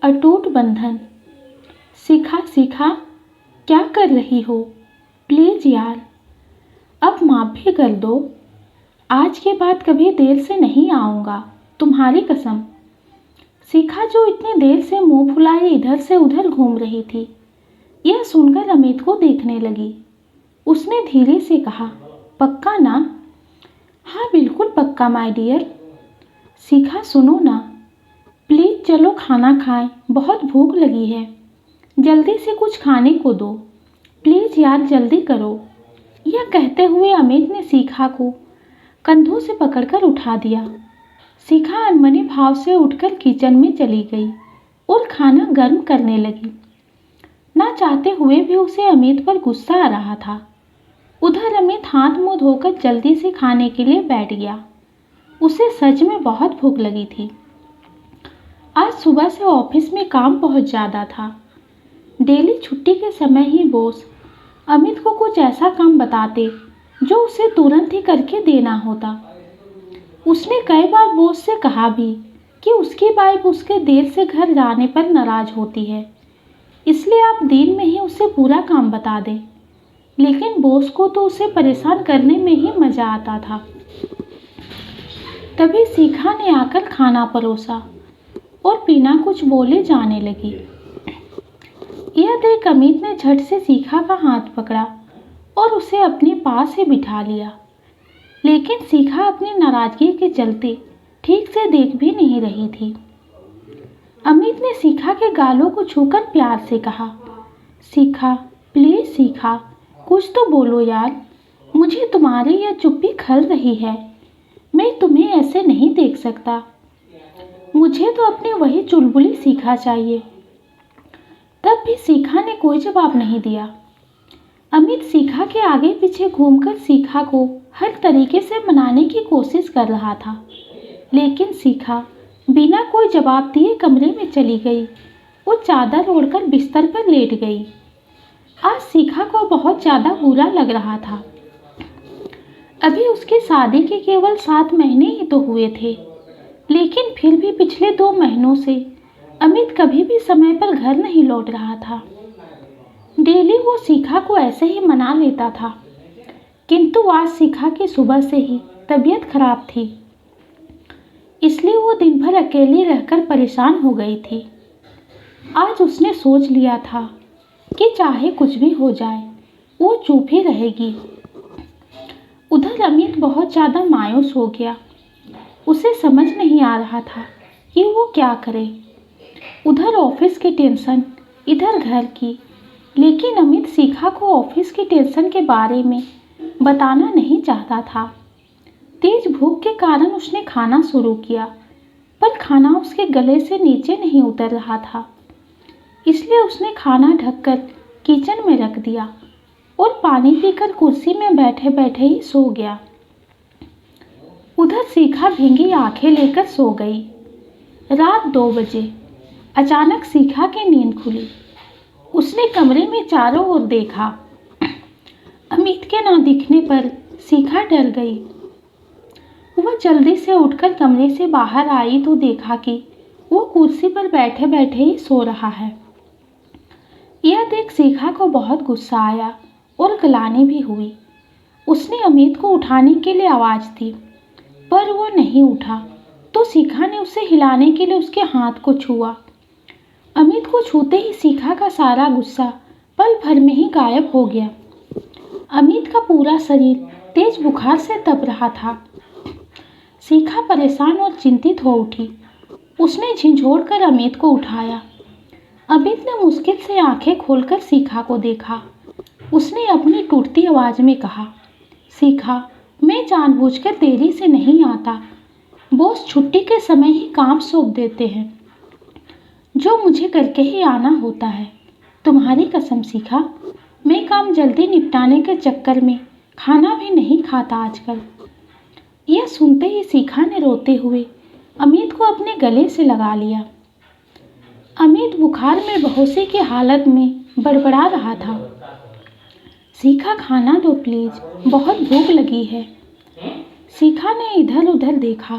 अटूट बंधन। शिखा शिखा, क्या कर रही हो? प्लीज़ यार, अब माफ़ भी कर दो। आज के बाद कभी देर से नहीं आऊँगा, तुम्हारी कसम। शिखा, जो इतनी देर से मुंह फुलाए इधर से उधर घूम रही थी, यह सुनकर अमित को देखने लगी। उसने धीरे से कहा, पक्का ना? हाँ बिल्कुल पक्का माय डियर। शिखा सुनो ना, प्लीज़ चलो खाना खाएं, बहुत भूख लगी है। जल्दी से कुछ खाने को दो, प्लीज़ यार जल्दी करो। यह कहते हुए अमित ने शिखा को कंधों से पकड़कर उठा दिया। शिखा अनमने भाव से उठकर किचन में चली गई और खाना गर्म करने लगी। ना चाहते हुए भी उसे अमित पर गुस्सा आ रहा था। उधर अमित हाथ मुंह धोकर जल्दी से खाने के लिए बैठ गया। उसे सच में बहुत भूख लगी थी। आज सुबह से ऑफिस में काम बहुत ज़्यादा था। डेली छुट्टी के समय ही बॉस अमित को कुछ ऐसा काम बताते जो उसे तुरंत ही करके देना होता। उसने कई बार बॉस से कहा भी कि उसकी वाइफ उसके देर से घर जाने पर नाराज़ होती है, इसलिए आप दिन में ही उसे पूरा काम बता दें। लेकिन बॉस को तो उसे परेशान करने में ही मज़ा आता था। तभी शिखा ने आकर खाना परोसा और बिना कुछ बोले जाने लगी। यह देख अमित ने झट से शिखा का हाथ पकड़ा और उसे अपने पास ही बिठा लिया। लेकिन शिखा अपनी नाराज़गी के चलते ठीक से देख भी नहीं रही थी। अमित ने शिखा के गालों को छूकर प्यार से कहा, शिखा प्लीज़ शिखा, कुछ तो बोलो यार, मुझे तुम्हारी यह चुप्पी खल रही है। मैं तुम्हें ऐसे नहीं देख सकता। मुझे तो अपनी वही चुलबुली शिखा चाहिए। तब भी शिखा ने कोई जवाब नहीं दिया। अमित शिखा के आगे पीछे घूमकर शिखा को हर तरीके से मनाने की कोशिश कर रहा था, लेकिन शिखा बिना कोई जवाब दिए कमरे में चली गई और चादर ओढ़कर बिस्तर पर लेट गई। आज शिखा को बहुत ज़्यादा बुरा लग रहा था। अभी उसकी शादी के केवल 7 महीने ही तो हुए थे, लेकिन फिर भी पिछले 2 महीनों से अमित कभी भी समय पर घर नहीं लौट रहा था। डेली वो शिखा को ऐसे ही मना लेता था, किंतु आज शिखा की सुबह से ही तबीयत खराब थी, इसलिए वो दिन भर अकेली रहकर परेशान हो गई थी। आज उसने सोच लिया था कि चाहे कुछ भी हो जाए वो चुप ही रहेगी। उधर अमित बहुत ज़्यादा मायूस हो गया। उसे समझ नहीं आ रहा था कि वो क्या करे। उधर ऑफिस की टेंशन, इधर घर की, लेकिन अमित शिखा को ऑफिस की टेंशन के बारे में बताना नहीं चाहता था। तेज भूख के कारण उसने खाना शुरू किया, पर खाना उसके गले से नीचे नहीं उतर रहा था, इसलिए उसने खाना ढककर किचन में रख दिया और पानी पीकर कुर्सी में बैठे बैठे ही सो गया। उधर शिखा भींगी आंखें लेकर सो गई। रात 2 बजे अचानक शिखा की नींद खुली। उसने कमरे में चारों ओर देखा। अमित के ना दिखने पर शिखा डर गई। वह जल्दी से उठकर कमरे से बाहर आई तो देखा कि वो कुर्सी पर बैठे बैठे ही सो रहा है। यह देख शिखा को बहुत गुस्सा आया और गलानी भी हुई। उसने अमित को उठाने के लिए आवाज़ दी, पर वो नहीं उठा, तो शिखा ने उसे हिलाने के लिए उसके हाथ को छुआ। अमित को छूते ही शिखा का सारा गुस्सा पल भर में ही गायब हो गया। अमित का पूरा शरीर तेज बुखार से तप रहा था। शिखा परेशान और चिंतित हो उठी। उसने झिझोड़कर अमित को उठाया। अमित ने मुश्किल से आंखें खोलकर शिखा को देखा। उसने अपनी टूटती आवाज़ में कहा, शिखा, मैं जानबूझकर देरी से नहीं आता। बॉस छुट्टी के समय ही काम सौंप देते हैं, जो मुझे करके ही आना होता है। तुम्हारी कसम शिखा, मैं काम जल्दी निपटाने के चक्कर में खाना भी नहीं खाता आजकल। यह सुनते ही शिखा ने रोते हुए अमित को अपने गले से लगा लिया। अमित बुखार में बेहोशी की हालत में बड़बड़ा रहा था, शिखा खाना दो प्लीज़, बहुत भूख लगी है। शिखा ने इधर उधर देखा।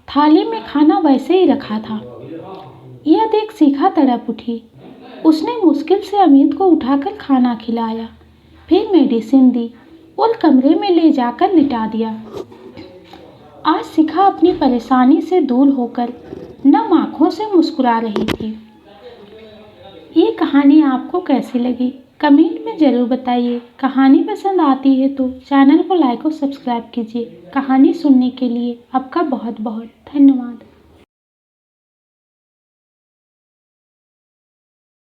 थाली में खाना वैसे ही रखा था। यह देख शिखा तड़प उठी। उसने मुश्किल से अमित को उठाकर खाना खिलाया, फिर मेडिसिन दी और कमरे में ले जाकर लिटा दिया। आज शिखा अपनी परेशानी से दूर होकर नम आँखों से मुस्कुरा रही थी। ये कहानी आपको कैसी लगी कमेंट में ज़रूर बताइए। कहानी पसंद आती है तो चैनल को लाइक और सब्सक्राइब कीजिए। कहानी सुनने के लिए आपका बहुत बहुत धन्यवाद।